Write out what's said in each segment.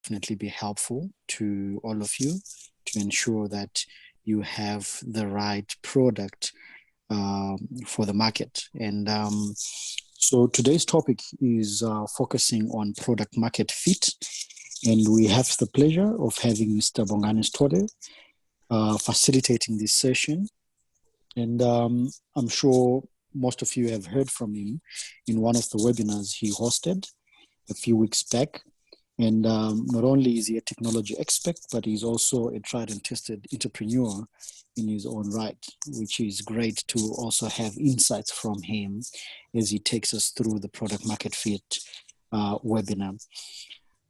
definitely be helpful to all of you to ensure that you have the right product for the market. And so today's topic is focusing on product market fit. And we have the pleasure of having Mr. Bongani Stole facilitating this session. And I'm sure most of you have heard from him in one of the webinars he hosted a few weeks back. And not only is he a technology expert, but he's also a tried and tested entrepreneur in his own right, which is great to also have insights from him as he takes us through the product market fit webinar.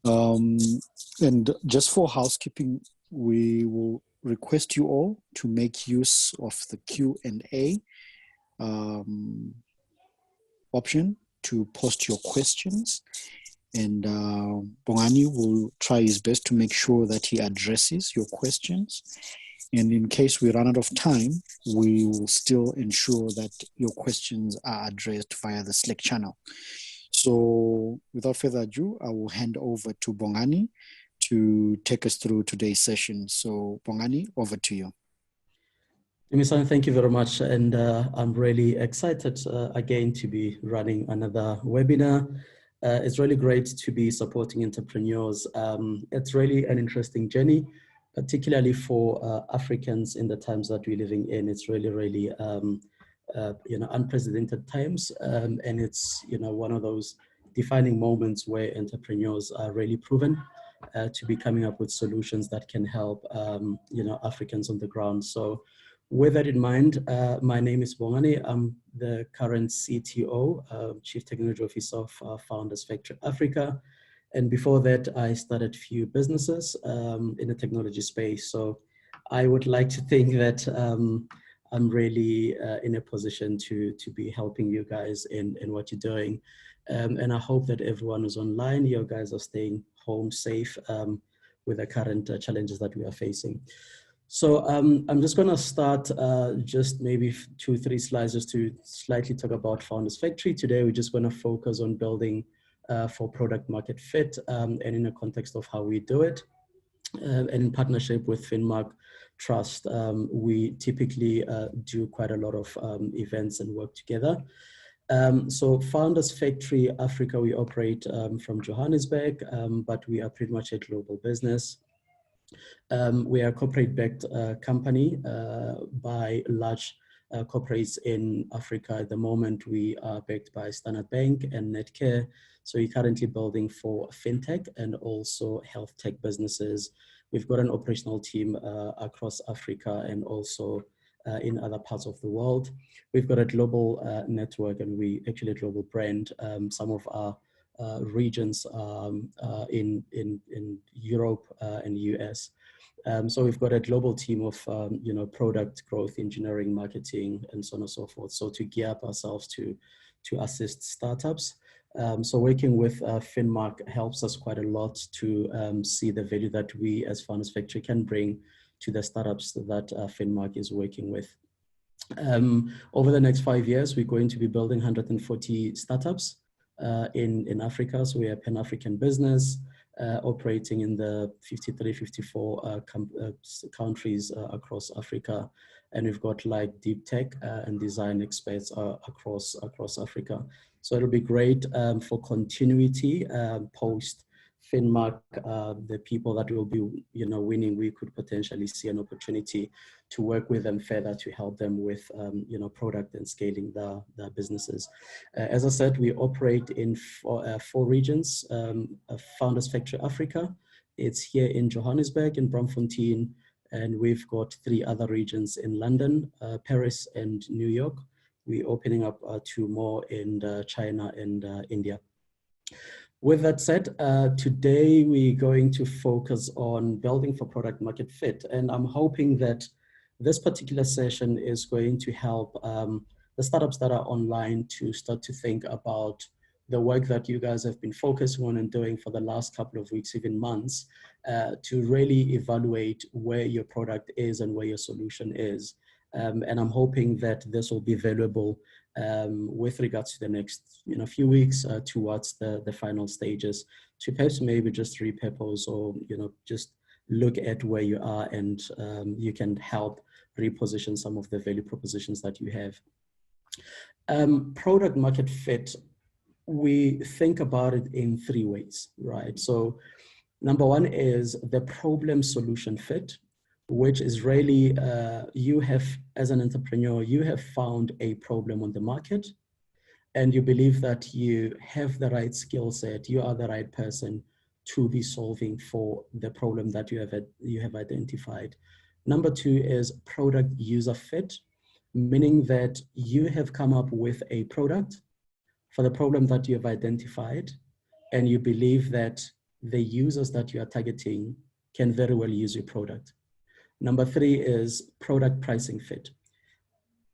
And just for housekeeping, we will request you all to make use of the Q&A option to post your questions. And Bongani will try his best to make sure that he addresses your questions. And in case we run out of time, we will still ensure that your questions are addressed via the Slack channel. So without further ado, I will hand over to Bongani to take us through today's session. So Bongani, over to you. Dimisan, thank you very much. And I'm really excited again to be running another webinar. It's really great to be supporting entrepreneurs. It's really an interesting journey, particularly for Africans in the times that we're living in. It's really, unprecedented times. And it's, one of those defining moments where entrepreneurs are really proven to be coming up with solutions that can help, Africans on the ground. So with that in mind, my name is Bongani. I'm the current CTO, Chief Technology Officer of Founders Factory Africa. And before that, I started a few businesses in the technology space. So I would like to think that I'm really in a position to be helping you guys in what you're doing. And I hope that everyone who's online, you guys are staying home safe with the current challenges that we are facing. So I'm just going to start just maybe 2-3 slides just to slightly talk about Founders Factory. Today, we're just going to focus on building for product market fit and in the context of how we do it. And in partnership with Finmark Trust, we typically do quite a lot of events and work together. So Founders Factory Africa, we operate from Johannesburg, but we are pretty much a global business. We are a corporate-backed company by large corporates in Africa. At the moment, we are backed by Standard Bank and Netcare. So we're currently building for fintech and also health tech businesses. We've got an operational team across Africa and also in other parts of the world. We've got a global network and we actually a global brand. Some of our regions in Europe and US. So we've got a global team of, product growth, engineering, marketing, and so on and so forth. So to gear up ourselves to assist startups. So working with Finmark helps us quite a lot to see the value that we as Founders Factory can bring to the startups that Finmark is working with. Over the next 5 years, we're going to be building 140 startups in Africa. So we are a Pan-African business operating in the 53, 54 countries across Africa. And we've got like deep tech and design experts across Africa. So it'll be great for continuity post Finmark, the people that will be, winning, we could potentially see an opportunity to work with them further to help them with, product and scaling their businesses. As I said, we operate in four regions. Founders Factory Africa, it's here in Johannesburg, in Braamfontein, and we've got 3 other regions in London, Paris, and New York. We're opening up 2 more in China and India. With that said, today we're going to focus on building for product market fit. And I'm hoping that this particular session is going to help the startups that are online to start to think about the work that you guys have been focusing on and doing for the last couple of weeks, even months, to really evaluate where your product is and where your solution is. And I'm hoping that this will be valuable with regards to the next few weeks towards the final stages, to perhaps maybe just repurpose or just look at where you are, and you can help reposition some of the value propositions that you have. Product market fit, we think about it in three ways, right? So number one is the problem solution fit, which is really you have, as an entrepreneur, you have found a problem on the market, and you believe that you have the right skill set, you are the right person to be solving for the problem that you have identified. Number two is product user fit, meaning that you have come up with a product for the problem that you have identified, and you believe that the users that you are targeting can very well use your product. Number three is product pricing fit.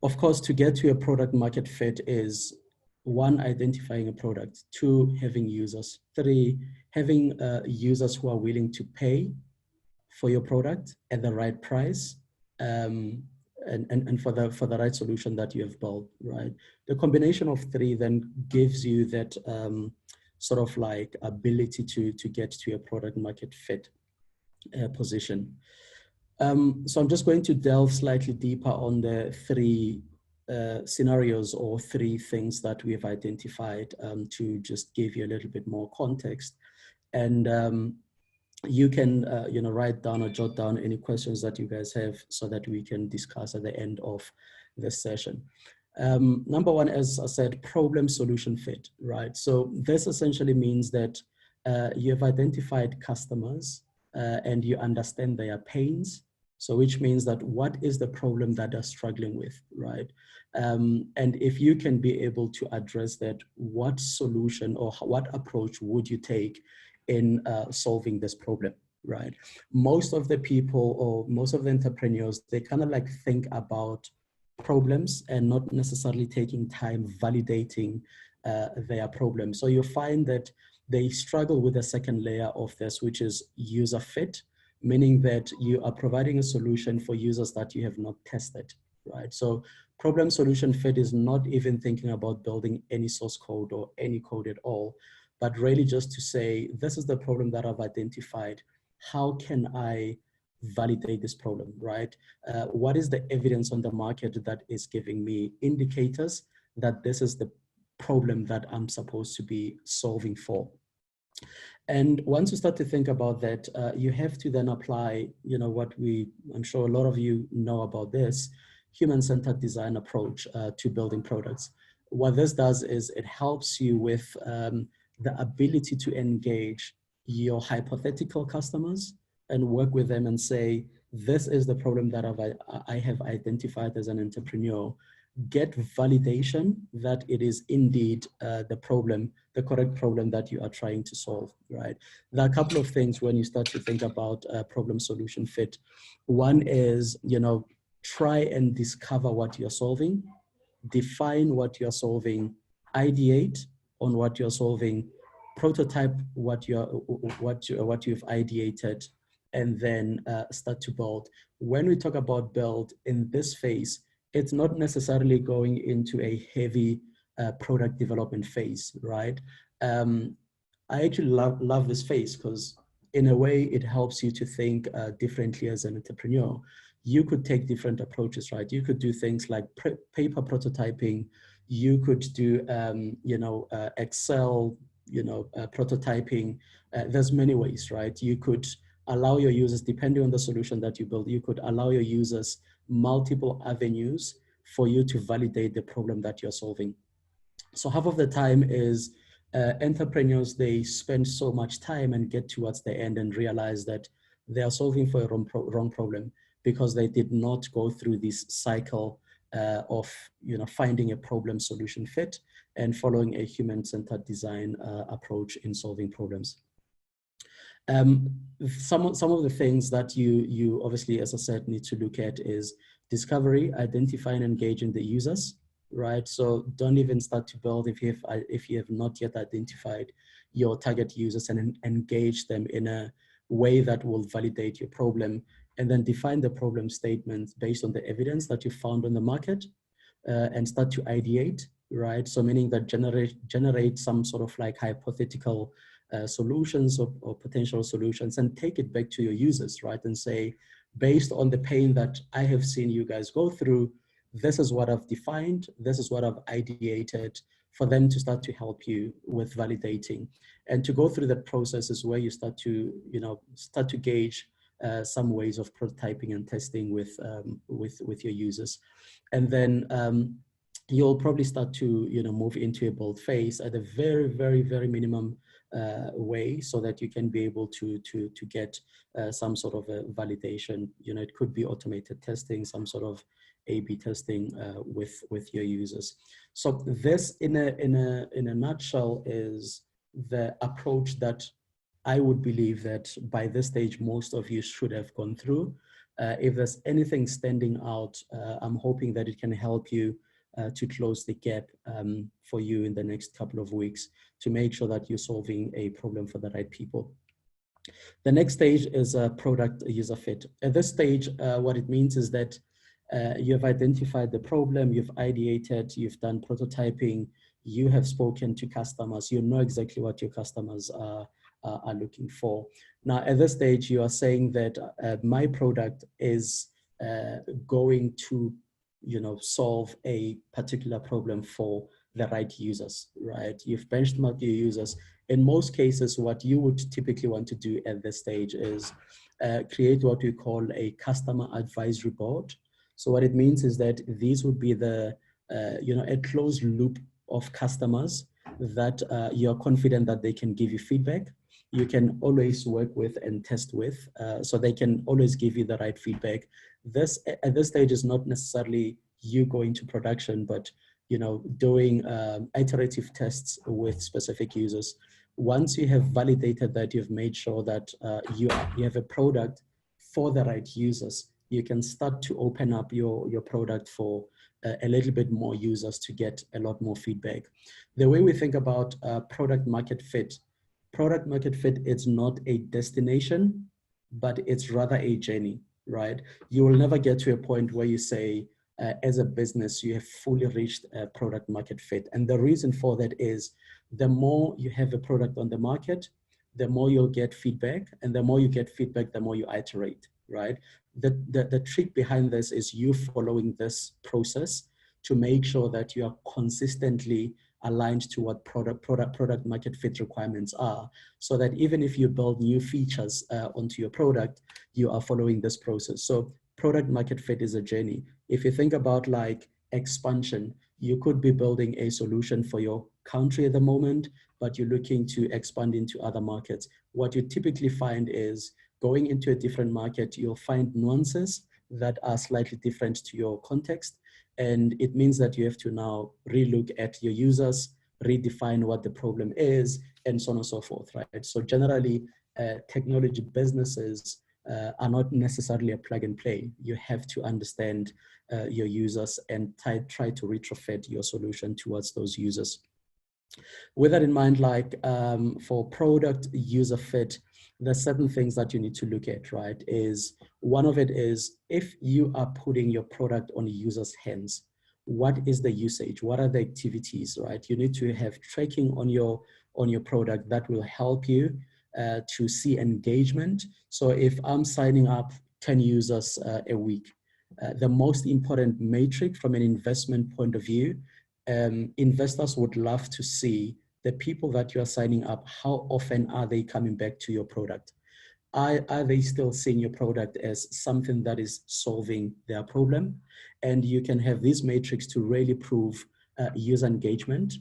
Of course, to get to a product market fit is one, identifying a product, two, having users, three, having users who are willing to pay for your product at the right price, and for the right solution that you have built, right? The combination of three then gives you that sort of like ability to get to a product market fit position. So I'm just going to delve slightly deeper on the three scenarios or three things that we have identified to just give you a little bit more context. And you can write down or jot down any questions that you guys have so that we can discuss at the end of the session. Number one, as I said, problem solution fit, right? So this essentially means that you have identified customers and you understand their pains. So which means that what is the problem that they're struggling with, right? And if you can be able to address that, what solution or what approach would you take in solving this problem, right? Most of the people or most of the entrepreneurs, they kind of like think about problems and not necessarily taking time validating their problem. So you find that they struggle with the second layer of this, which is user fit, meaning that you are providing a solution for users that you have not tested, right? So problem solution fit is not even thinking about building any source code or any code at all, but really just to say, this is the problem that I've identified. How can I validate this problem, right? What is the evidence on the market that is giving me indicators that this is the problem that I'm supposed to be solving for? And once you start to think about that, you have to then apply, what I'm sure a lot of you know about this, human-centered design approach to building products. What this does is it helps you with the ability to engage your hypothetical customers and work with them and say, this is the problem that I have identified as an entrepreneur. Get validation that it is indeed the correct problem that you are trying to solve, right? There are a couple of things when you start to think about problem solution fit. One is, try and discover what you're solving, define what you're solving, ideate on what you're solving, prototype what you've ideated, and then start to build. When we talk about build in this phase, it's not necessarily going into a heavy product development phase, right? I actually love this phase because in a way it helps you to think differently as an entrepreneur. You could take different approaches, right? You could do things like paper prototyping. You could do, Excel, prototyping. There's many ways, right? You could allow your users, depending on the solution that you build, you could allow your users multiple avenues for you to validate the problem that you're solving. So half of the time is entrepreneurs, they spend so much time and get towards the end and realize that they are solving for a wrong problem because they did not go through this cycle of finding a problem solution fit and following a human-centered design approach in solving problems. Some of the things that you obviously, as I said, need to look at is discovery, identify and engaging the users, right? So don't even start to build if you have not yet identified your target users and engage them in a way that will validate your problem, and then define the problem statement based on the evidence that you found on the market. and start to ideate, right? So meaning that generate some sort of like hypothetical solutions or potential solutions, and take it back to your users, right? And say, based on the pain that I have seen you guys go through, this is what I've defined, this is what I've ideated, for them to start to help you with validating. And to go through that process is where you start to, start to gauge some ways of prototyping and testing with your users. And then you'll probably start to move into a build phase at a very, very, very minimum way, so that you can be able to get some sort of a validation. It could be automated testing, some sort of A/B testing with your users. So this, in a nutshell, is the approach that I would believe that by this stage most of you should have gone through. If there's anything standing out, I'm hoping that it can help you to close the gap for you in the next couple of weeks, to make sure that you're solving a problem for the right people. The next stage is a product user fit. At this stage, what it means is that you have identified the problem, you've ideated, you've done prototyping, you have spoken to customers, you know exactly what your customers are looking for. Now, at this stage, you are saying that my product is going to solve a particular problem for the right users, right? You've benchmarked your users. In most cases, what you would typically want to do at this stage is create what we call a customer advisory board. So what it means is that these would be the, a closed loop of customers that you're confident that they can give you feedback. You can always work with and test with, so they can always give you the right feedback. This, at this stage, is not necessarily you going to production, but doing iterative tests with specific users. Once you have validated that, you've made sure that you have a product for the right users, you can start to open up your product for a little bit more users to get a lot more feedback. The way we think about product market fit is not a destination, but it's rather a journey, right? You will never get to a point where you say, as a business, you have fully reached a product market fit. And the reason for that is, the more you have a product on the market, the more you'll get feedback, and the more you get feedback, the more you iterate, right? The trick behind this is you following this process to make sure that you are consistently aligned to what product market fit requirements are, so that even if you build new features onto your product, you are following this process. So product market fit is a journey. If you think about like expansion, you could be building a solution for your country at the moment, but you're looking to expand into other markets. What you typically find is, going into a different market, you'll find nuances that are slightly different to your context. And it means that you have to now relook at your users, redefine what the problem is, and so on and so forth, right? So generally, technology businesses are not necessarily a plug and play. You have to understand your users and try to retrofit your solution towards those users. With that in mind, like for product user fit, there's certain things that you need to look at, right? One of it is, if you are putting your product on users' hands, what is the usage? What are the activities, right? You need to have tracking on your product that will help you to see engagement. So if I'm signing up 10 users a week, the most important metric from an investment point of view, investors would love to see the people that you are signing up, how often are they coming back to your product? Are they still seeing your product as something that is solving their problem? And you can have these metrics to really prove user engagement.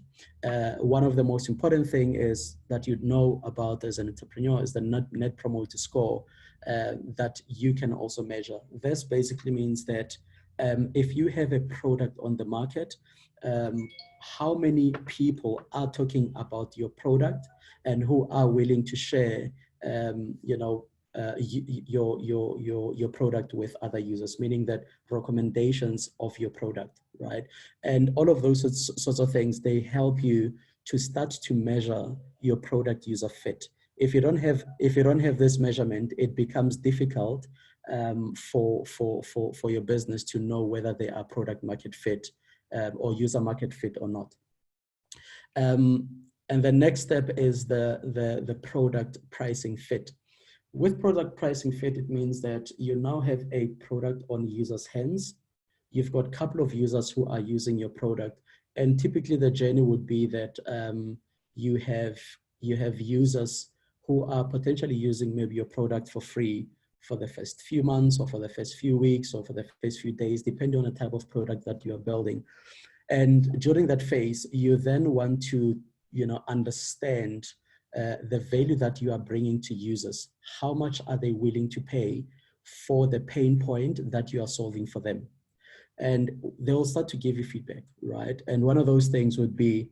One of the most important thing is that you know about as an entrepreneur is the net promoter score that you can also measure. This basically means that if you have a product on the market, how many people are talking about your product and who are willing to share your product with other users, meaning that recommendations of your product, right? And all of those sorts of things, they help you to start to measure your product user fit. If you don't have this measurement, it becomes difficult for your business to know whether they are product market fit or user market fit or not. And the next step is the product pricing fit. With product pricing fit, it means that you now have a product on users' hands. You've got a couple of users who are using your product. And typically the journey would be that you have users who are potentially using maybe your product for free for the first few months or for the first few weeks or for the first few days, depending on the type of product that you are building. And during that phase, you then want to, understand the value that you are bringing to users. How much are they willing to pay for the pain point that you are solving for them? And they'll start to give you feedback, right? And one of those things would be,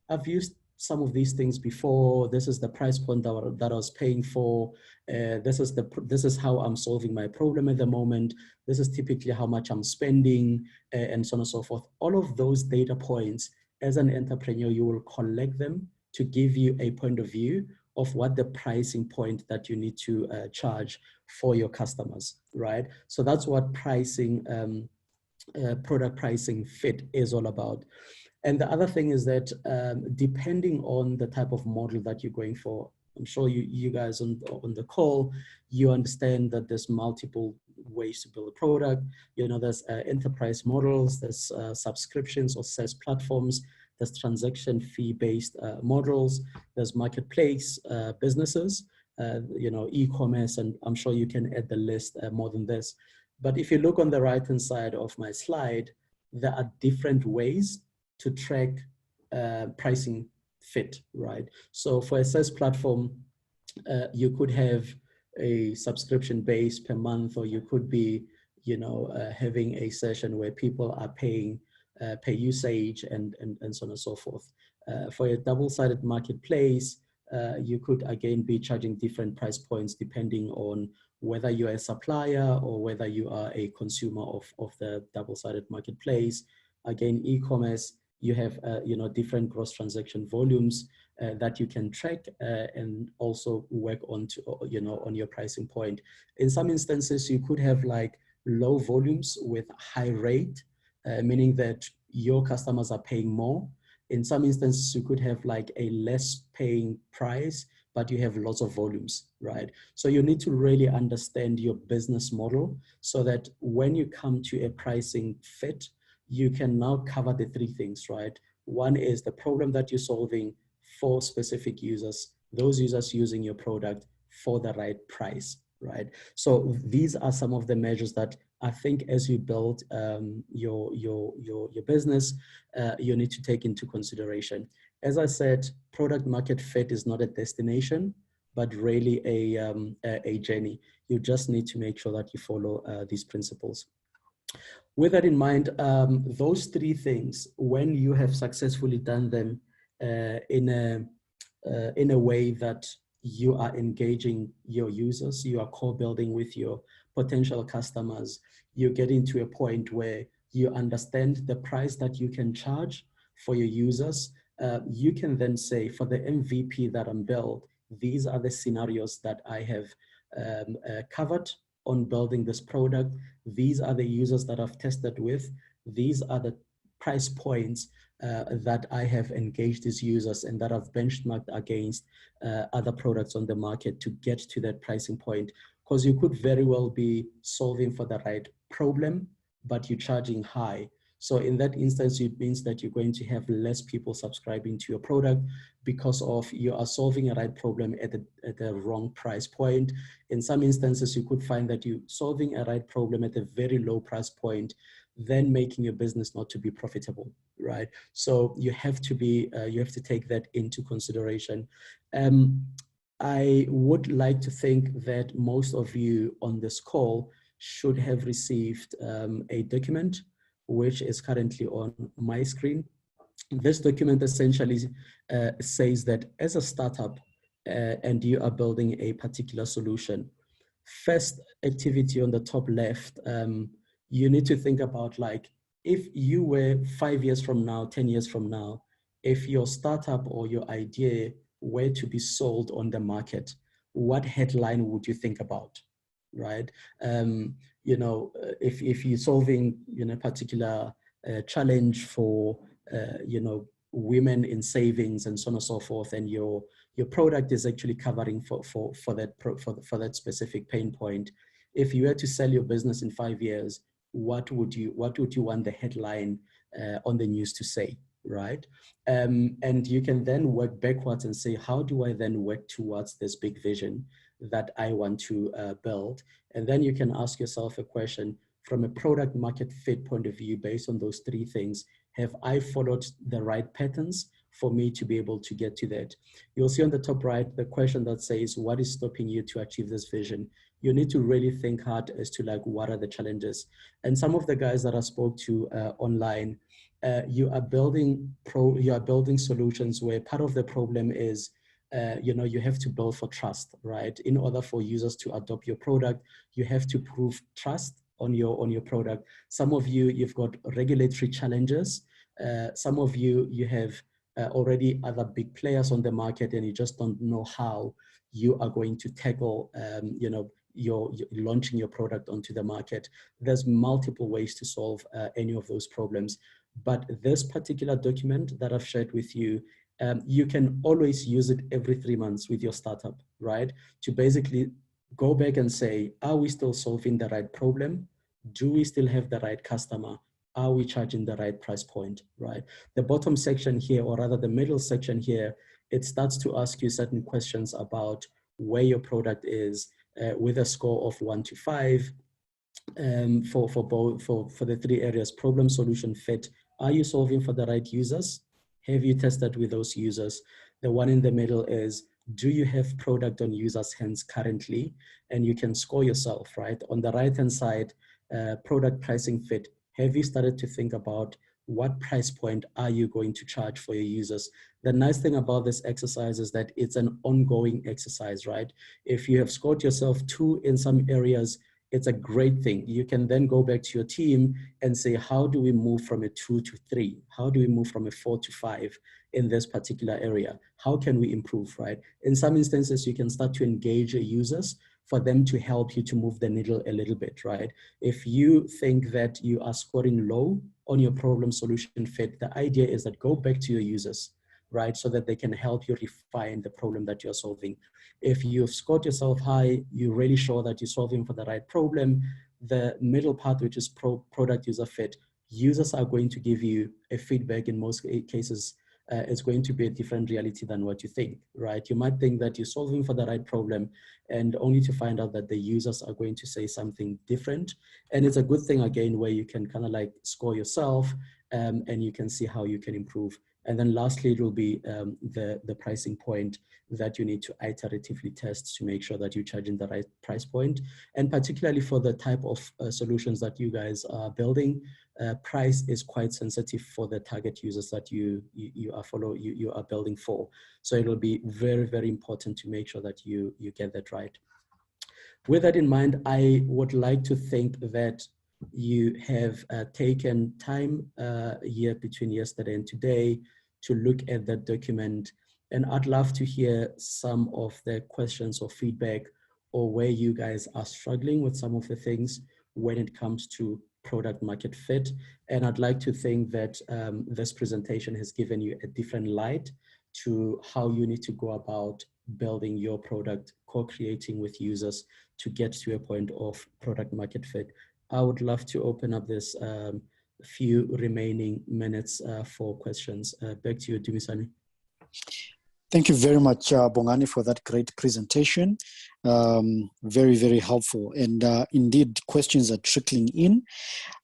I've used some of these things before. This is the price point that I was paying for. This is how I'm solving my problem at the moment. This is typically how much I'm spending, and so on and so forth. All of those data points, as an entrepreneur, you will collect them to give you a point of view of what the pricing point that you need to charge for your customers, right? So that's what pricing, product pricing fit is all about. And the other thing is that depending on the type of model that you're going for, I'm sure you guys on the call, you understand that there's multiple ways to build a product. There's enterprise models, there's subscriptions or SaaS platforms, there's transaction fee-based models, there's marketplace businesses, e-commerce, and I'm sure you can add the list more than this. But if you look on the right-hand side of my slide, there are different ways to track pricing fit, right? So for a SaaS platform, you could have a subscription base per month, or you could be, having a session where people are paying per usage and so on and so forth. For a double-sided marketplace, you could again be charging different price points depending on whether you're a supplier or whether you are a consumer of the double-sided marketplace. Again, e-commerce, you have different gross transaction volumes that you can track and also work on to on your pricing point. In some instances, you could have like low volumes with high rate, meaning that your customers are paying more. In some instances, you could have like a less paying price, but you have lots of volumes, right? So you need to really understand your business model so that when you come to a pricing fit, you can now cover the three things, right? One is the problem that you're solving for specific users, those users using your product for the right price, right? So these are some of the measures that I think as you build your business, you need to take into consideration. As I said, product market fit is not a destination, but really a journey. You just need to make sure that you follow these principles. With that in mind, those three things, when you have successfully done them in a way that you are engaging your users, you are co-building with your potential customers, you get into a point where you understand the price that you can charge for your users, you can then say, for the MVP that I'm built, these are the scenarios that I have covered on building this product. These are the users that I've tested with. These are the price points that I have engaged these users and that I've benchmarked against other products on the market to get to that pricing point. Because you could very well be solving for the right problem, but you're charging high. So in that instance, it means that you're going to have less people subscribing to your product because of you are solving a right problem at the wrong price point. In some instances, you could find that you're solving a right problem at a very low price point, then making your business not to be profitable, right? So you have to be, you have to take that into consideration. I would like to think that most of you on this call should have received a document which is currently on my screen. This document essentially says that as a startup and you are building a particular solution, first activity on the top left, you need to think about like, if you were 5 years from now, 10 years from now, if your startup or your idea were to be sold on the market, what headline would you think about, right? You know, if you're solving, you know, particular challenge for, women in savings and so on and so forth, and your product is actually covering for that specific pain point. If you were to sell your business in 5 years, what would you want the headline on the news to say, right? And you can then work backwards and say, how do I then work towards this big vision that I want to build? And then you can ask yourself a question from a product market fit point of view, based on those three things. Have I followed the right patterns for me to be able to get to that? You'll see on the top right, the question that says, what is stopping you to achieve this vision? You need to really think hard as to like, what are the challenges? And some of the guys that I spoke to online, you are building solutions where part of the problem is, you have to build for trust, right? In order for users to adopt your product, you have to prove trust on your product. Some of you've got regulatory challenges. Some of you have already other big players on the market, and you just don't know how you are going to tackle, your launching your product onto the market. There's multiple ways to solve any of those problems. But this particular document that I've shared with you, you can always use it every 3 months with your startup, right? To basically go back and say, are we still solving the right problem? Do we still have the right customer? Are we charging the right price point, right? The bottom section here, or rather the middle section here, it starts to ask you certain questions about where your product is with a score of 1 to 5 for the three areas: problem, solution, fit. Are you solving for the right users? Have you tested with those users? The one in the middle is, do you have product on users' hands currently? And you can score yourself, right? On the right-hand side, product pricing fit. Have you started to think about what price point are you going to charge for your users? The nice thing about this exercise is that it's an ongoing exercise, right? If you have scored yourself 2 in some areas, it's a great thing. You can then go back to your team and say, how do we move from a 2 to 3? How do we move from a 4 to 5 in this particular area? How can we improve, right? In some instances, you can start to engage your users for them to help you to move the needle a little bit, right? If you think that you are scoring low on your problem solution fit, the idea is that go back to your users, right? So that they can help you refine the problem that you're solving. If you've scored yourself high, you're really sure that you're solving for the right problem, the middle part, which is product user fit, users are going to give you a feedback. In most cases, it's going to be a different reality than what you think, right? You might think that you're solving for the right problem, and only to find out that the users are going to say something different. And it's a good thing, again, where you can kind of like score yourself, and you can see how you can improve. And then lastly, it will be the pricing point that you need to iteratively test to make sure that you're charging the right price point. And particularly for the type of solutions that you guys are building, price is quite sensitive for the target users that you are building for. So it will be very, very important to make sure that you get that right. With that in mind, I would like to think that you have taken time here between yesterday and today to look at that document. And I'd love to hear some of the questions or feedback, or where you guys are struggling with some of the things when it comes to product market fit. And I'd like to think that this presentation has given you a different light to how you need to go about building your product, co-creating with users to get to a point of product market fit. I would love to open up this few remaining minutes for questions. Back to you, Dumisani. Thank you very much, Bongani, for that great presentation. Very, very helpful. And indeed, questions are trickling in.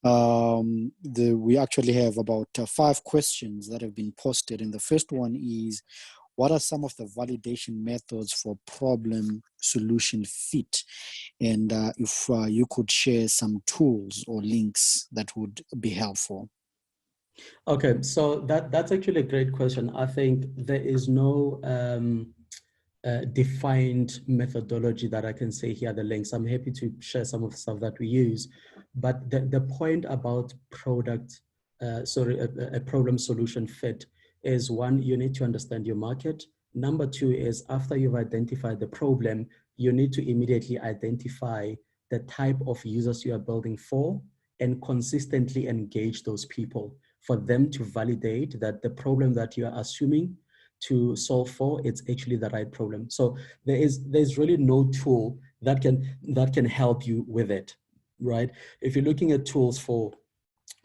We actually have about 5 questions that have been posted. And the first one is, what are some of the validation methods for problem solution fit? And if you could share some tools or links, that would be helpful. Okay, so that's actually a great question. I think there is no defined methodology that I can say here are the links. I'm happy to share some of the stuff that we use, but the point about a problem solution fit is, one, you need to understand your market. Number 2 is, after you've identified the problem, you need to immediately identify the type of users you are building for and consistently engage those people for them to validate that the problem that you are assuming to solve for, it's actually the right problem. So there's really no tool that can help you with it, right? If you're looking at tools for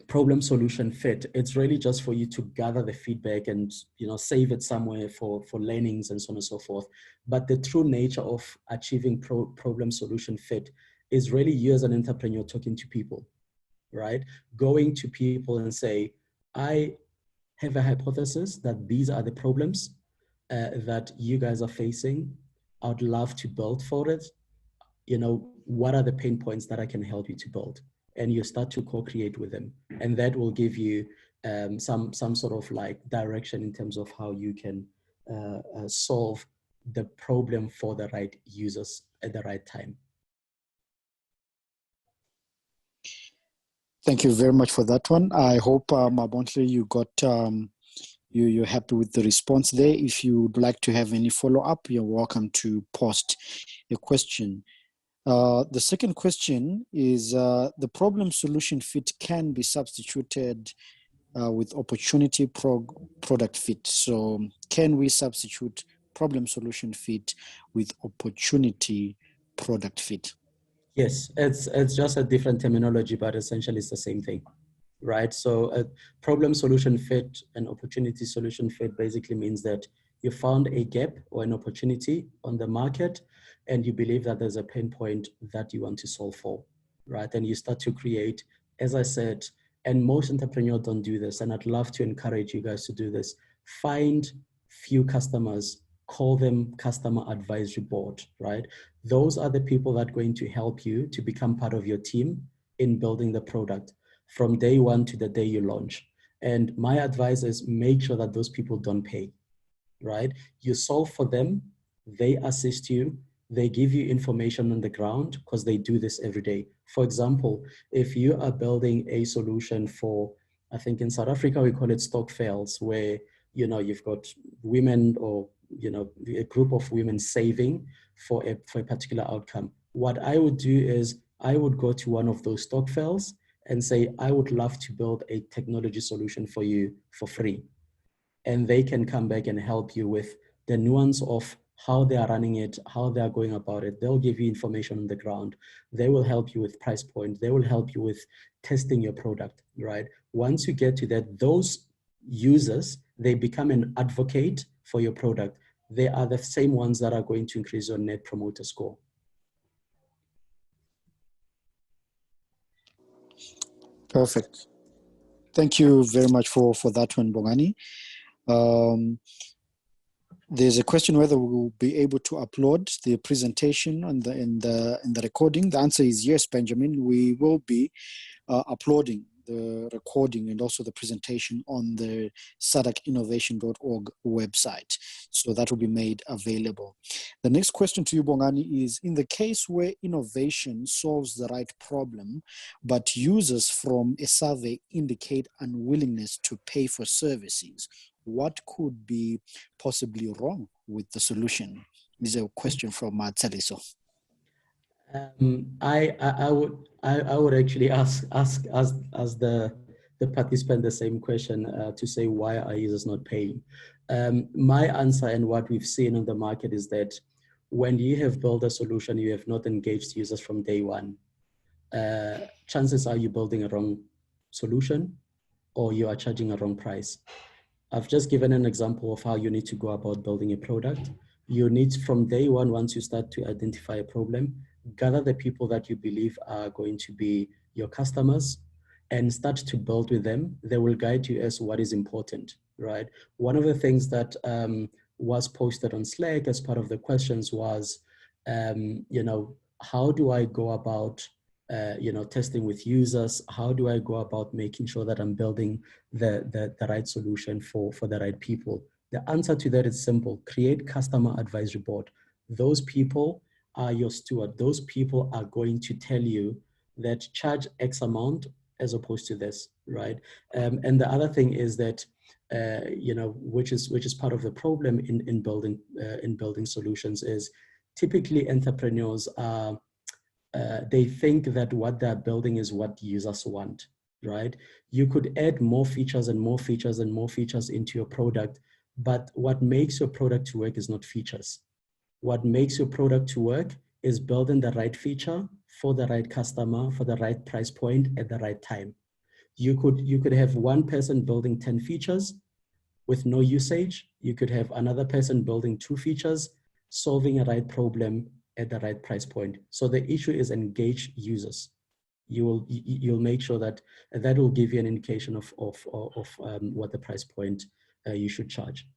problem solution fit, it's really just for you to gather the feedback and save it somewhere for learnings and so on and so forth. But the true nature of achieving problem solution fit is really you as an entrepreneur talking to people, right? Going to people and say, I have a hypothesis that these are the problems that you guys are facing. I'd love to build for it. What are the pain points that I can help you to build? And you start to co-create with them. And that will give you some sort of like direction in terms of how you can solve the problem for the right users at the right time. Thank you very much for that one. I hope, Mabontle, you got you're happy with the response there. If you would like to have any follow-up, you're welcome to post a question. The second question is the problem solution fit can be substituted with opportunity product fit. So can we substitute problem solution fit with opportunity product fit? Yes, it's just a different terminology, but essentially it's the same thing, right? So a problem solution fit and opportunity solution fit basically means that you found a gap or an opportunity on the market and you believe that there's a pain point that you want to solve for, right? And you start to create, as I said, and most entrepreneurs don't do this, and I'd love to encourage you guys to do this. Find few customers, call them customer advisory board, right? Those are the people that are going to help you to become part of your team in building the product from day one to the day you launch. And my advice is make sure that those people don't pay, right? You solve for them, they assist you, they give you information on the ground because they do this every day. For example, if you are building a solution for, I think in South Africa, we call it stock fails, where, you've got women or, a group of women saving for a particular outcome. What I would do is I would go to one of those stock fails and say, I would love to build a technology solution for you for free. And they can come back and help you with the nuance of how they are running it, how they are going about it. They'll give you information on the ground. They will help you with price point. They will help you with testing your product, right? Once you get to that, those users, they become an advocate for your product. They are the same ones that are going to increase your net promoter score. Perfect. Thank you very much for that one, Bongani. There's a question whether we will be able to upload the presentation in the recording. The answer is yes, Benjamin. We will be uploading the recording and also the presentation on the sadacinnovation.org website. So that will be made available. The next question to you, Bongani, is in the case where innovation solves the right problem, but users from a survey indicate unwillingness to pay for services, what could be possibly wrong with the solution? This is a question from Tsaliso. I would actually ask the participant the same question to say, why are users not paying? My answer and what we've seen on the market is that when you have built a solution, you have not engaged users from day one. Chances are you're building a wrong solution or you are charging a wrong price. I've just given an example of how you need to go about building a product. You need from day one, once you start to identify a problem, gather the people that you believe are going to be your customers and start to build with them. They will guide you as what is important, right? One of the things that was posted on Slack as part of the questions was, how do I go about testing with users? How do I go about making sure that I'm building the right solution for the right people? The answer to that is simple. Create customer advisory board. Those people are your steward. Those people are going to tell you that charge X amount as opposed to this, right? And the other thing is that, which is part of the problem in building solutions is typically entrepreneurs are they think that what they're building is what users want, right? You could add more features and more features and more features into your product, but what makes your product to work is not features. What makes your product to work is building the right feature for the right customer, for the right price point at the right time. You could have one person building 10 features with no usage. You could have another person building 2 features, solving a right problem at the right price point. So the issue is engage users. You'll make sure that that will give you an indication of what the price point you should charge.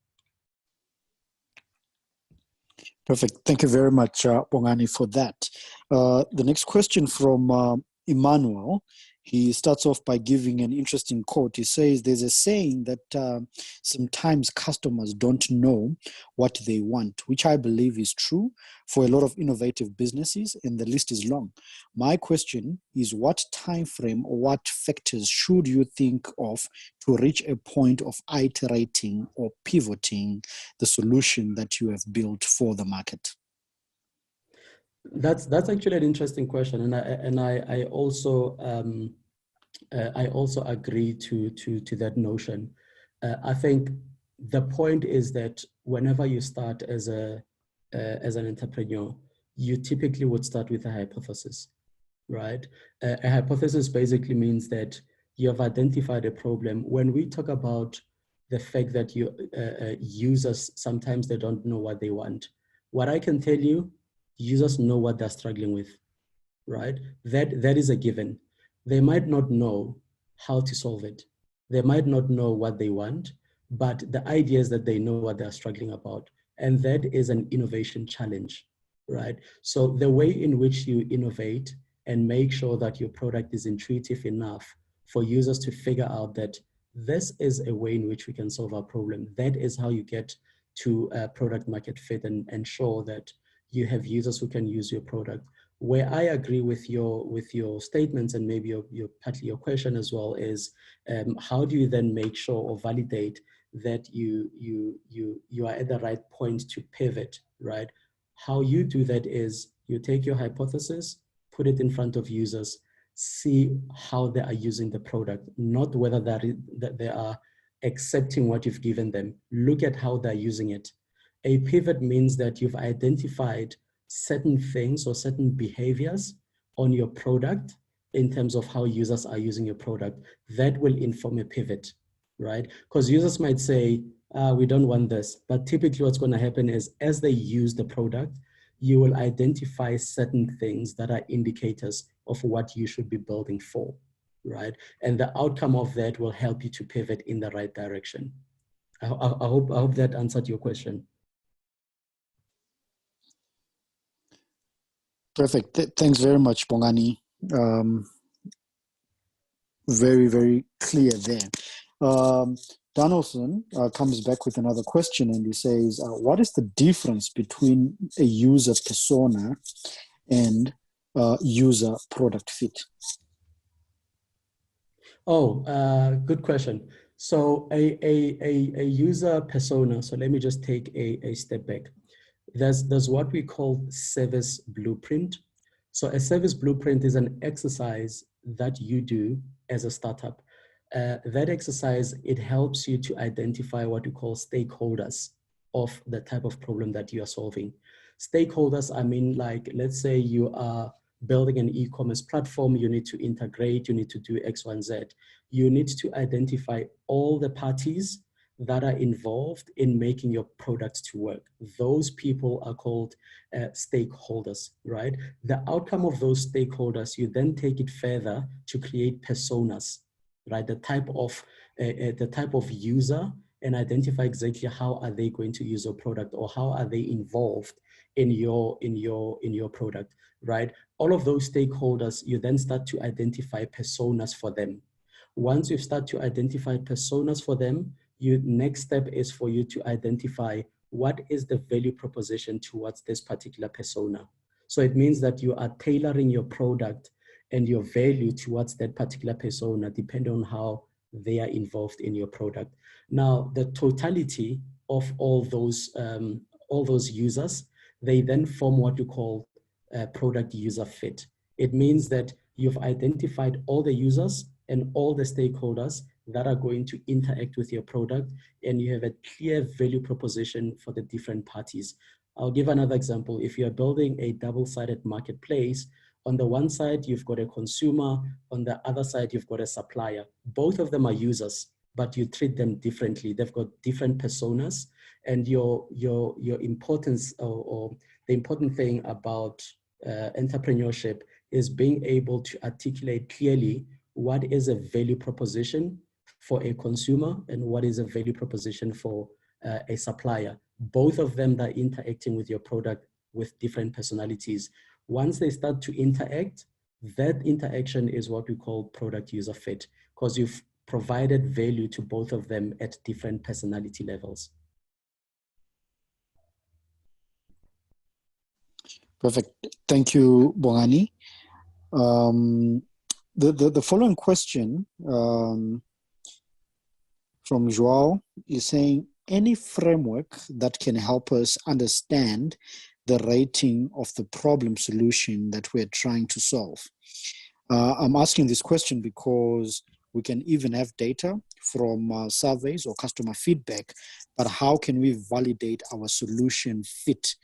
Perfect. Thank you very much, Bongani, for that. The next question from Emmanuel. He starts off by giving an interesting quote. He says, there's a saying that sometimes customers don't know what they want, which I believe is true for a lot of innovative businesses, and the list is long. My question is, what time frame or what factors should you think of to reach a point of iterating or pivoting the solution that you have built for the market? That's actually an interesting question, and I also agree to that notion. I think the point is that whenever you start as an entrepreneur, you typically would start with a hypothesis, right? A hypothesis basically means that you have identified a problem. When we talk about the fact that users, sometimes they don't know what they want. What I can tell you, users know what they're struggling with, right? That is a given. They might not know how to solve it. They might not know what they want, but the idea is that they know what they're struggling about. And that is an innovation challenge, right? So the way in which you innovate and make sure that your product is intuitive enough for users to figure out that this is a way in which we can solve our problem. That is how you get to product market fit and ensure that you have users who can use your product. Where I agree with your statements, and maybe partly your question as well, is how do you then make sure or validate that you are at the right point to pivot, right? How you do that is you take your hypothesis, put it in front of users, see how they are using the product, not whether that they are accepting what you've given them. Look at how they're using it. A pivot means that you've identified certain things or certain behaviors on your product in terms of how users are using your product. That will inform a pivot, right? Because users might say, we don't want this. But typically what's going to happen is as they use the product, you will identify certain things that are indicators of what you should be building for, right? And the outcome of that will help you to pivot in the right direction. I hope that answered your question. Perfect. Thanks very much, Bongani. Very, very clear there. Donaldson comes back with another question, and he says, what is the difference between a user persona and user product fit? Oh, good question. So a user persona, so let me just take a step back. There's what we call service blueprint. So a service blueprint is an exercise that you do as a startup. That exercise, it helps you to identify what we call stakeholders of the type of problem that you are solving. Stakeholders, I mean, like, let's say you are building an e-commerce platform, you need to integrate, you need to do X, Y, and Z. You need to identify all the parties that are involved in making your products to work. Those people are called stakeholders, right? The outcome of those stakeholders, you then take it further to create personas, right? The type of user, and identify exactly how are they going to use your product, or how are they involved in your product, right? All of those stakeholders, you then start to identify personas for them. Once you start to identify personas for them, next step is for you to identify what is the value proposition towards this particular persona. So it means that you are tailoring your product and your value towards that particular persona, depending on how they are involved in your product. Now, the totality of all those users, they then form what you call product user fit. It means that you've identified all the users and all the stakeholders that are going to interact with your product, and you have a clear value proposition for the different parties. I'll give another example. If you're building a double-sided marketplace, on the one side, you've got a consumer, on the other side, you've got a supplier. Both of them are users, but you treat them differently. They've got different personas, and your importance or the important thing about entrepreneurship is being able to articulate clearly what is a value proposition for a consumer and what is a value proposition for a supplier. Both of them that are interacting with your product with different personalities. Once they start to interact, that interaction is what we call product user fit, because you've provided value to both of them at different personality levels. Perfect. Thank you, Bongani. The following question from Joao is saying, any framework that can help us understand the rating of the problem solution that we're trying to solve? I'm asking this question because we can even have data from surveys or customer feedback, but how can we validate our solution fits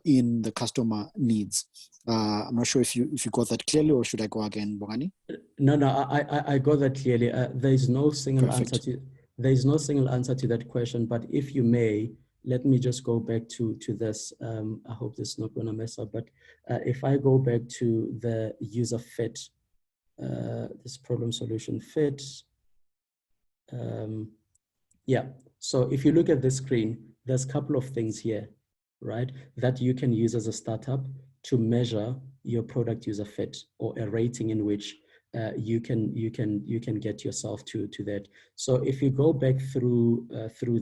in the customer needs? I'm not sure if you got that clearly, or should I go again, Bongani? No, I got that clearly. There is no single Perfect. answer to that question. But if you may, let me just go back to this. I hope this is not going to mess up. But if I go back to the user fit, this problem solution fit. Yeah. So if you look at the screen, there's a couple of things here, right, that you can use as a startup to measure your product user fit, or a rating in which you can get yourself to that. So if you go back through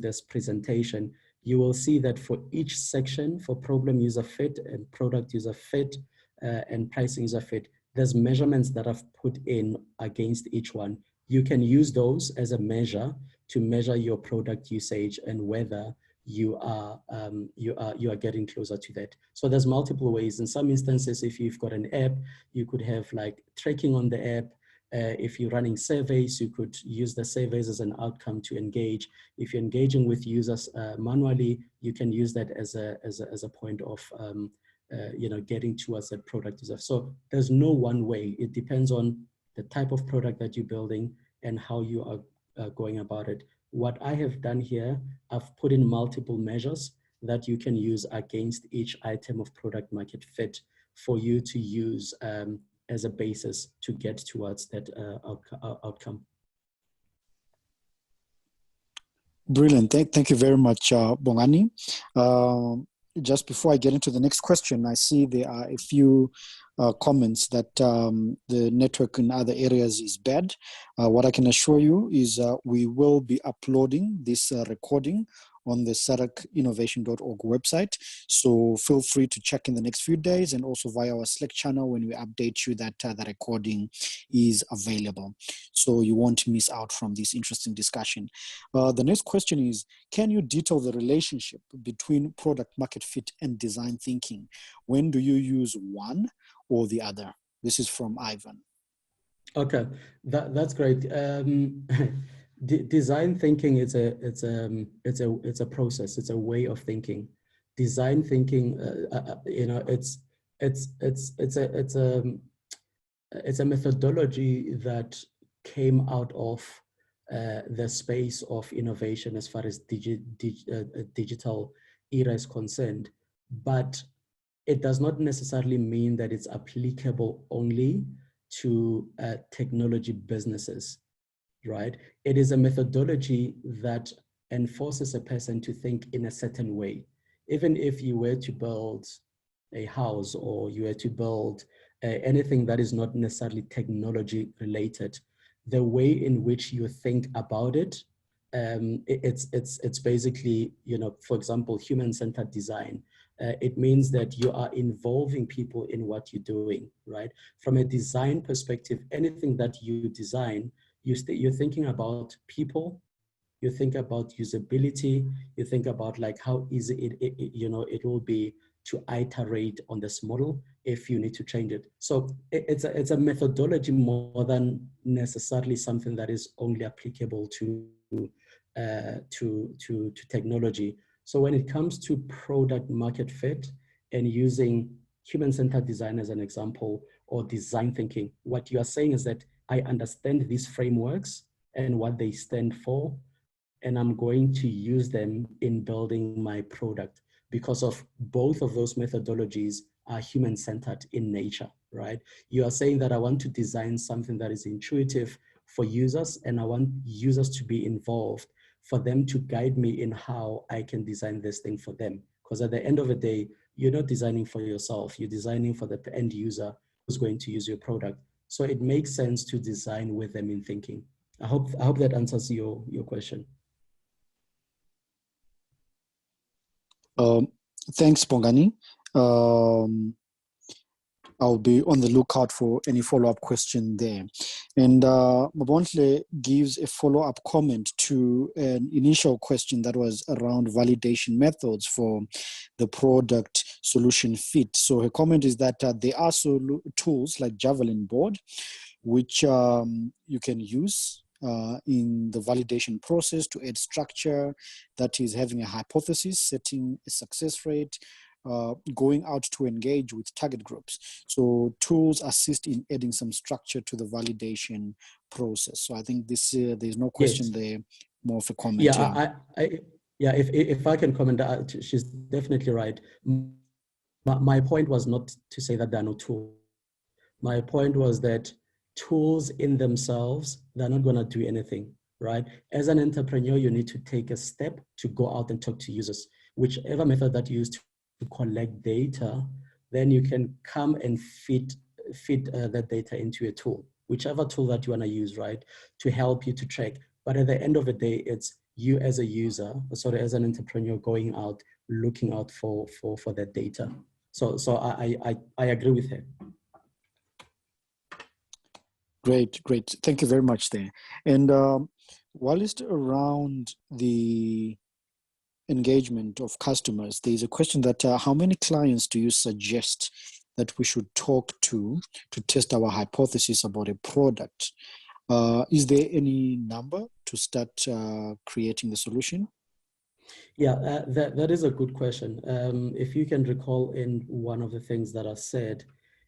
this presentation, you will see that for each section, for problem user fit and product user fit and pricing user fit, there's measurements that I've put in against each one. You can use those as a measure to measure your product usage and whether you are getting closer to that. So there's multiple ways. In some instances, if you've got an app, you could have like tracking on the app. If you're running surveys, you could use the surveys as an outcome to engage. If you're engaging with users manually, you can use that as a point of getting towards that product user. So there's no one way. It depends on the type of product that you're building and how you are going about it. What I have done here, I've put in multiple measures that you can use against each item of product market fit for you to use as a basis to get towards that outcome. Brilliant. Thank you very much, Bongani. Just before I get into the next question, I see there are a few comments that the network in other areas is bad. What I can assure you is we will be uploading this recording on the saracinnovation.org website. So feel free to check in the next few days, and also via our Slack channel when we update you that the recording is available. So you won't miss out from this interesting discussion. The next question is, can you detail the relationship between product market fit and design thinking? When do you use one or the other? This is from Ivan. Okay, that's great. Design thinking it's a process. It's a way of thinking. Design thinking, it's a methodology that came out of the space of innovation as far as digital era is concerned, but it does not necessarily mean that it's applicable only to technology businesses, right? It is a methodology that enforces a person to think in a certain way. Even if you were to build a house, or you were to build anything that is not necessarily technology related, the way in which you think about it, it's basically, for example, human-centered design. It means that you are involving people in what you're doing, right? From a design perspective, anything that you design, you're thinking about people, you think about usability, you think about like how easy it will be to iterate on this model if you need to change it. So it's a methodology more than necessarily something that is only applicable to technology. So when it comes to product market fit and using human-centered design as an example, or design thinking, what you are saying is that I understand these frameworks and what they stand for, and I'm going to use them in building my product because of both of those methodologies are human-centered in nature, right? You are saying that I want to design something that is intuitive for users, and I want users to be involved for them to guide me in how I can design this thing for them. Because at the end of the day, you're not designing for yourself, you're designing for the end user who's going to use your product. So it makes sense to design with them in thinking. I hope that answers your question. Thanks, Bongani. I'll be on the lookout for any follow-up question there. And Mabontle gives a follow-up comment to an initial question that was around validation methods for the product solution fit. So her comment is that there are tools like Javelin Board, which you can use in the validation process to add structure, that is having a hypothesis, setting a success rate, going out to engage with target groups. So tools assist in adding some structure to the validation process. So I think this there's no question Yes. there, more of a comment. Yeah, yeah. If I can comment, she's definitely right. My point was not to say that there are no tools. My point was that tools in themselves, they're not going to do anything, right? As an entrepreneur, you need to take a step to go out and talk to users. Whichever method that you use to collect data, then you can come and feed that data into a tool, whichever tool that you want to use, right, to help you to track. But at the end of the day, it's you as a user, as an entrepreneur, going out, looking out for that data. So I agree with her. Great. Thank you very much there. And while it's around the engagement of customers, there's a question that how many clients do you suggest that we should talk to test our hypothesis about a product? Is there any number to start creating the solution? Yeah, that is a good question. If you can recall in one of the things that I said,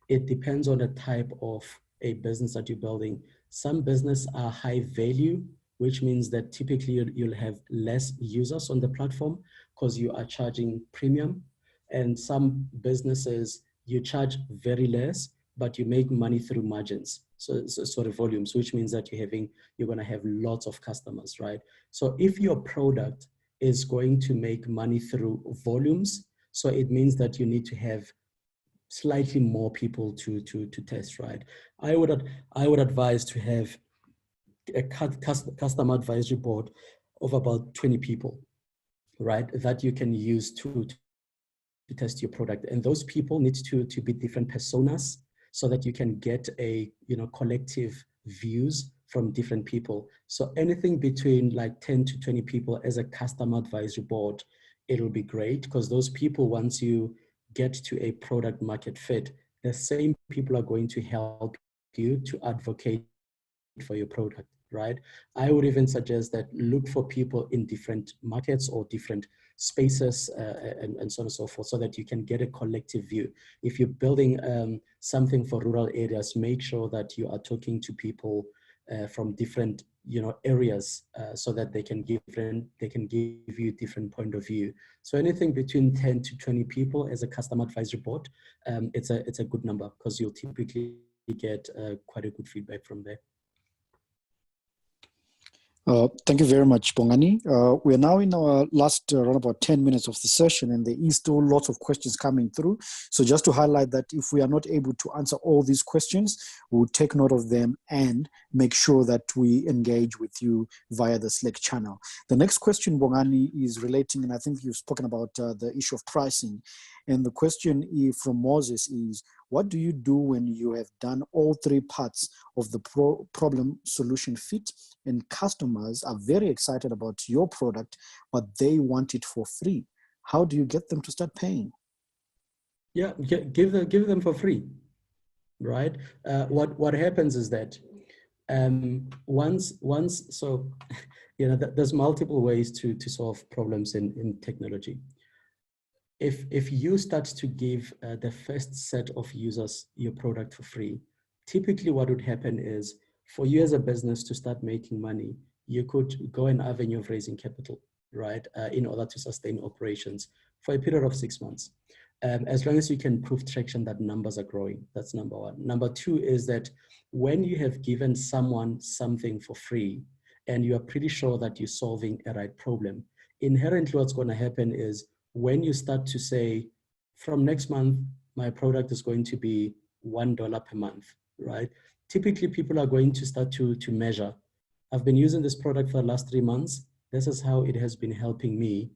it depends on the type of a business that you're building. Some business are high value, which means that typically you'll have less users on the platform because you are charging premium. And some businesses, you charge very less, but you make money through margins. So sort of volumes, which means that you're going to have lots of customers, right? So if your product is going to make money through volumes, so it means that you need to have slightly more people to test, right? I would advise to have a customer advisory board of about 20 people, right, that you can use to test your product. And those people need to be different personas so that you can get a collective views from different people. So anything between like 10 to 20 people as a customer advisory board, it'll be great because those people, once you get to a product market fit, the same people are going to help you to advocate for your product, right? I would even suggest that look for people in different markets or different spaces and so on and so forth, so that you can get a collective view. If you're building something for rural areas, make sure that you are talking to people from different areas so that they can give you different point of view. So anything between 10 to 20 people as a customer advisory board, it's a good number because you'll typically get quite a good feedback from there. Thank you very much, Bongani. We're now in our last around about 10 minutes of the session, and there is still lots of questions coming through. So just to highlight that if we are not able to answer all these questions, we'll take note of them and make sure that we engage with you via the Slack channel. The next question, Bongani, is relating, and I think you've spoken about the issue of pricing. And the question from Moses is, what do you do when you have done all three parts of the problem solution fit and customers are very excited about your product, but they want it for free? How do you get them to start paying? Yeah, give them for free, right? What happens is that once so you know there's multiple ways to solve problems in technology. If you start to give the first set of users your product for free, typically what would happen is for you as a business to start making money, you could go an avenue of raising capital, right, in order to sustain operations for a period of 6 months. As long as you can prove traction that numbers are growing, that's number one. Number two is that when you have given someone something for free and you are pretty sure that you're solving a right problem, inherently what's going to happen is when you start to say, from next month, my product is going to be $1 per month, right? Typically, people are going to start to measure. I've been using this product for the last 3 months. This is how it has been helping me.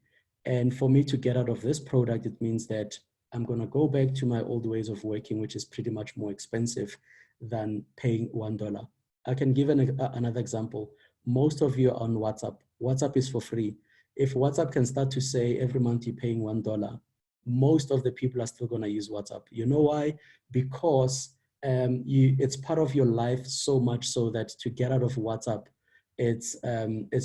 And for me to get out of this product, it means that I'm going to go back to my old ways of working, which is pretty much more expensive than paying $1. I can give another example. Most of you are on WhatsApp. WhatsApp is for free. If WhatsApp can start to say every month you're paying $1, most of the people are still going to use WhatsApp. You know why? Because it's part of your life so much so that to get out of WhatsApp, it's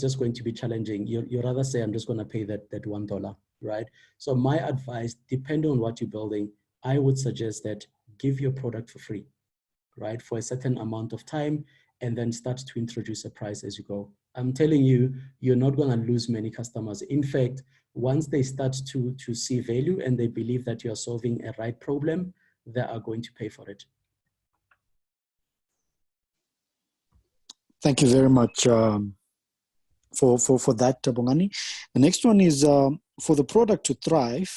just going to be challenging. You rather say, I'm just going to pay that $1, right? So my advice, depending on what you're building, I would suggest that give your product for free, right, for a certain amount of time, and then start to introduce a price as you go. I'm telling you, you're not going to lose many customers. In fact, once they start to see value and they believe that you're solving a right problem, they are going to pay for it. Thank you very much for that, Bongani. The next one is for the product to thrive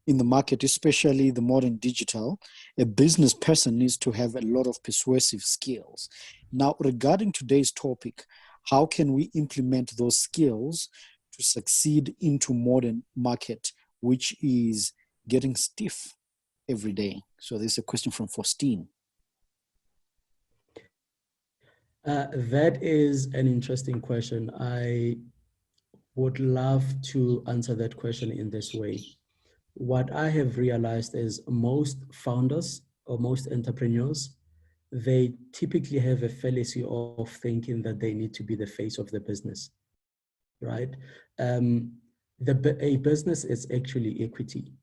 in the market, especially the modern digital, a business person needs to have a lot of persuasive skills. Now, regarding today's topic, how can we implement those skills to succeed into modern market, which is getting stiff every day? So this is a question from Faustine. That is an interesting question. I would love to answer that question in this way. What I have realized is most founders or most entrepreneurs, they typically have a fallacy of thinking that they need to be the face of the business, right? A business is actually equity.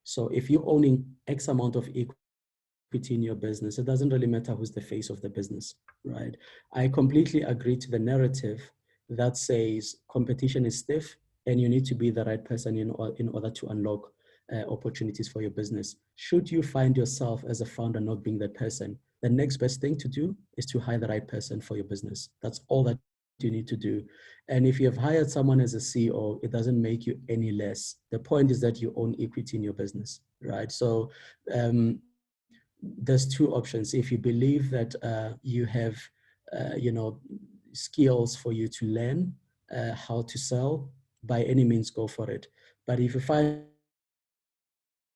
So if you're owning X amount of equity in your business, it doesn't really matter who's the face of the business, right? I completely agree to the narrative that says competition is stiff and you need to be the right person in order to unlock opportunities for your business. Should you find yourself as a founder not being that person, the next best thing to do is to hire the right person for your business. That's all that you need to do. And if you have hired someone as a CEO, it doesn't make you any less. The point is that you own equity in your business, right? So there's two options. If you believe that you have, skills for you to learn how to sell, by any means, go for it. But if you find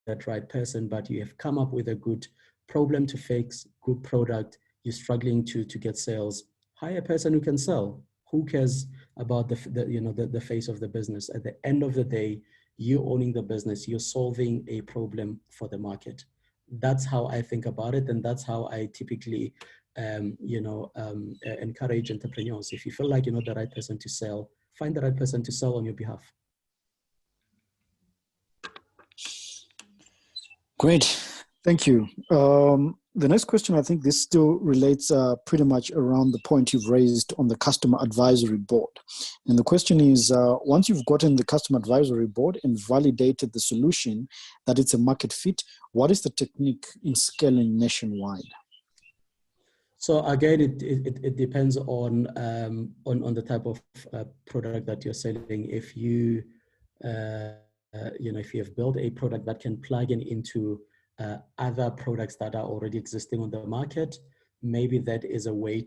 that right person, but you have come up with a good problem to fix, good product, you're struggling to get sales, hire a person who can sell. Who cares about the face of the business? At the end of the day, you're owning the business, you're solving a problem for the market. That's how I think about it, and that's how I typically encourage entrepreneurs. If you feel like you're not the right person to sell, find the right person to sell on your behalf. Great, thank you. The next question, I think this still relates pretty much around the point you've raised on the customer advisory board. And the question is, once you've gotten the customer advisory board and validated the solution that it's a market fit, what is the technique in scaling nationwide? So again, it depends on the type of product that you're selling. If you if you have built a product that can plug in into other products that are already existing on the market, maybe that is a way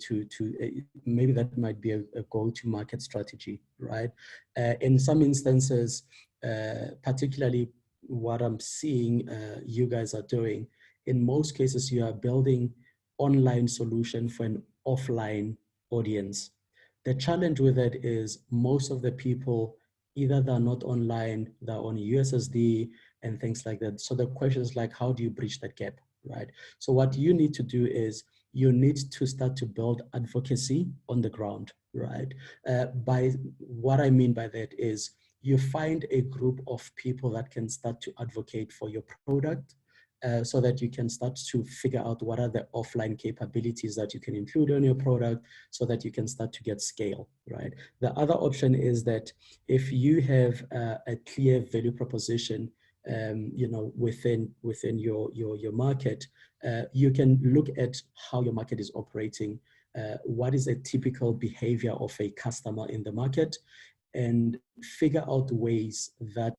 maybe that might be a go-to-market strategy, right? In some instances, particularly what I'm seeing you guys are doing, in most cases, you are building online solution for an offline audience. The challenge with it is most of the people, either they're not online, they're on USSD, and things like that. So the question is like, how do you bridge that gap, right? So what you need to do is you need to start to build advocacy on the ground, right? By what I mean by that is you find a group of people that can start to advocate for your product, so that you can start to figure out what are the offline capabilities that you can include on your product so that you can start to get scale, right? The other option is that if you have a clear value proposition, within your market, you can look at how your market is operating, what is a typical behavior of a customer in the market, and figure out ways that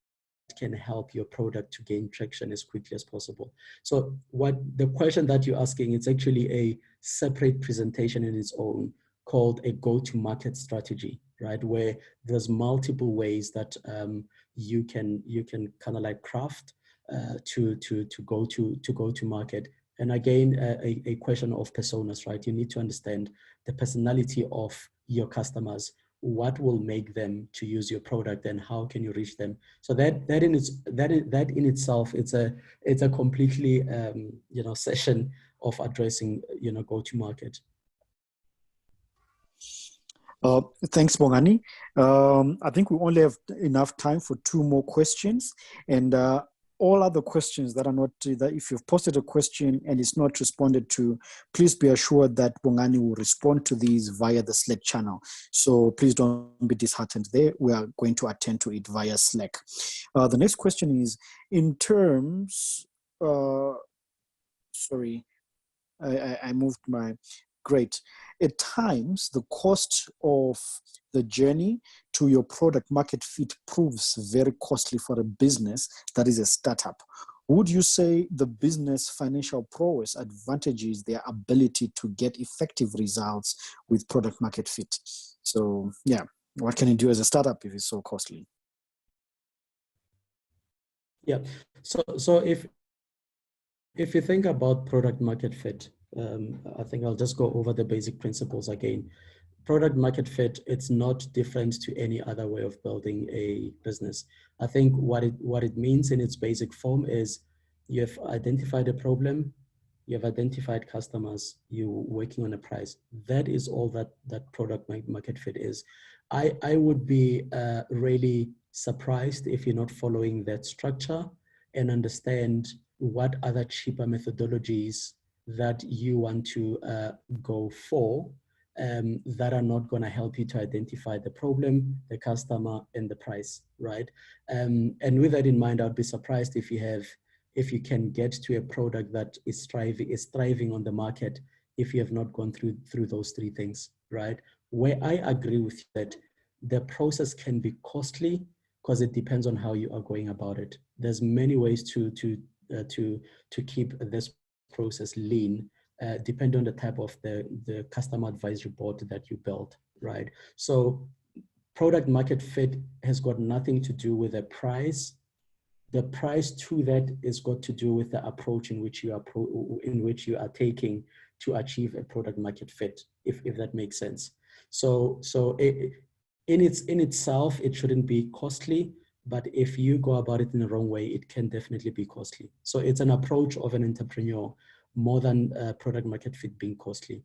can help your product to gain traction as quickly as possible. So what the question that you're asking, it's actually a separate presentation in its own called a go-to-market strategy, right? Where there's multiple ways that you can kind of like craft to go to market. And again, a question of personas, right? You need to understand the personality of your customers, what will make them to use your product, and how can you reach them. So that in itself, it's a completely session of addressing go to market. Thanks, Bongani. I think we only have enough time for 2 more questions, and all other questions that are not, that if you've posted a question and it's not responded to, please be assured that Bongani will respond to these via the Slack channel. So please don't be disheartened there. We are going to attend to it via Slack. The next question is, in terms, sorry, I moved my, great. At times, the cost of the journey to your product market fit proves very costly for a business that is a startup. Would you say the business financial prowess advantages their ability to get effective results with product market fit? So yeah, what can you do as a startup if it's so costly? Yeah, so if you think about product market fit, I think I'll just go over the basic principles again. Product market fit, it's not different to any other way of building a business. I think what it means in its basic form is you've identified a problem, you've identified customers, you're working on a price. That is all that product market fit is. I would be really surprised if you're not following that structure and understand what other cheaper methodologies that you want to go for, that are not going to help you to identify the problem, the customer, and the price, right? And with that in mind, I'd be surprised if you can get to a product that is thriving on the market if you have not gone through those 3 things, right? Where I agree with you that the process can be costly because it depends on how you are going about it. There's many ways to keep this process lean, depending on the type of the customer advisory board that you build, right? So product market fit has got nothing to do with the price. The price to that is got to do with the approach in which you are taking to achieve a product market fit, if that makes sense. So in itself, it shouldn't be costly, but if you go about it in the wrong way, it can definitely be costly. So it's an approach of an entrepreneur more than product market fit being costly.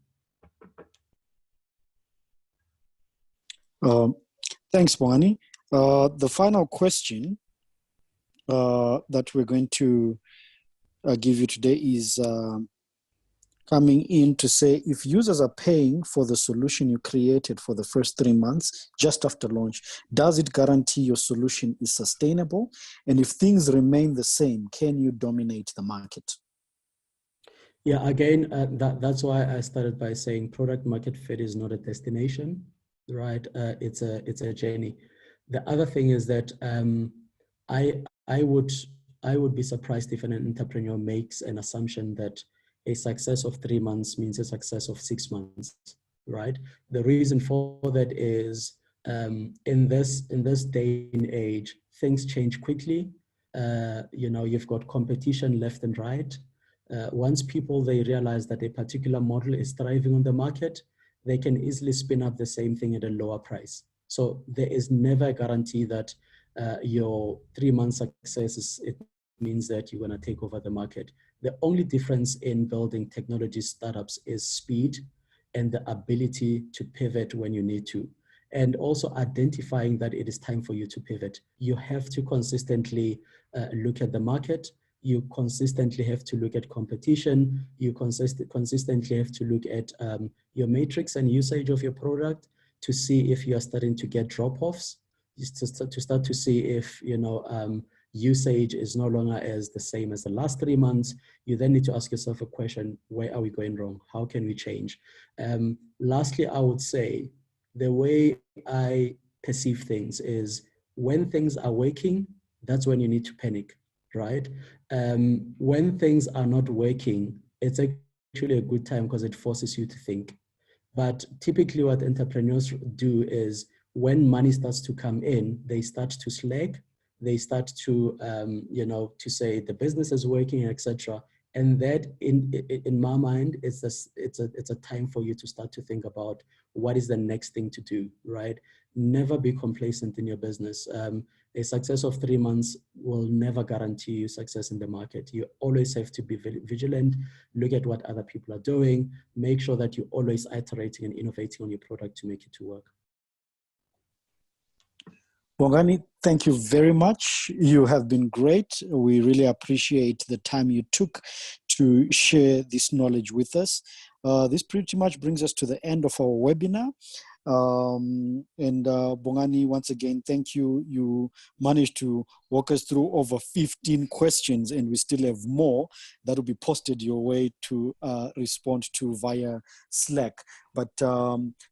Thanks, Bongani. The final question that we're going to give you today is coming in to say, if users are paying for the solution you created for the first 3 months just after launch, does it guarantee your solution is sustainable? And if things remain the same, can you dominate the market? Yeah, again, that's why I started by saying product market fit is not a destination, right? It's a journey. The other thing is that I would be surprised if an entrepreneur makes an assumption that a success of 3 months means a success of 6 months, right? The reason for that is in this day and age, things change quickly. You've got competition left and right. Once they realize that a particular model is thriving on the market, they can easily spin up the same thing at a lower price. So there is never a guarantee that your 3 month success is means that you're going to take over the market. The only difference in building technology startups is speed and the ability to pivot when you need to. And also identifying that it is time for you to pivot. You have to consistently look at the market. You consistently have to look at competition. You consistently have to look at your matrix and usage of your product to see if you are starting to get drop-offs, to start to see if, you know, usage is no longer as the same as the last 3 months. You then need to ask yourself a question: where are we going wrong? How can we change? Lastly, I would say the way I perceive things is when things are working, that's when you need to panic, right? When things are not working, it's actually a good time because it forces you to think. But typically what entrepreneurs do is when money starts to come in, they start to slack. They start to, you know, to say the business is working, etc. And that, in my mind, it's a time for you to start to think about what is the next thing to do, right? Never be complacent in your business. A success of 3 months will never guarantee you success in the market. You always have to be vigilant, look at what other people are doing, make sure that you're always iterating and innovating on your product to make it to work. Bongani, thank you very much. You have been great. We really appreciate the time you took to share this knowledge with us. This pretty much brings us to the end of our webinar. Bongani, once again, thank you. You managed to walk us through over 15 questions, and we still have more that will be posted your way to respond to via Slack. But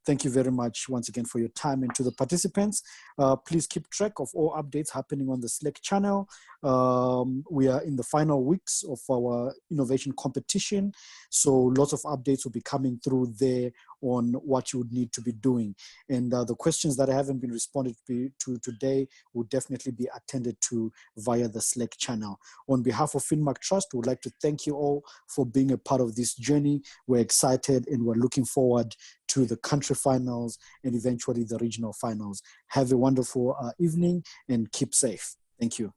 thank you very much once again for your time. And to the participants, please keep track of all updates happening on the Slack channel. We are in the final weeks of our innovation competition, so lots of updates will be coming through there on what you would need to be doing. And the questions that haven't been responded to today will definitely be attended to via the Slack channel. On behalf of Finmark Trust, we would like to thank you all for being a part of this journey. We're excited and we're looking forward to the country finals and eventually the regional finals. Have a wonderful evening and keep safe. Thank you.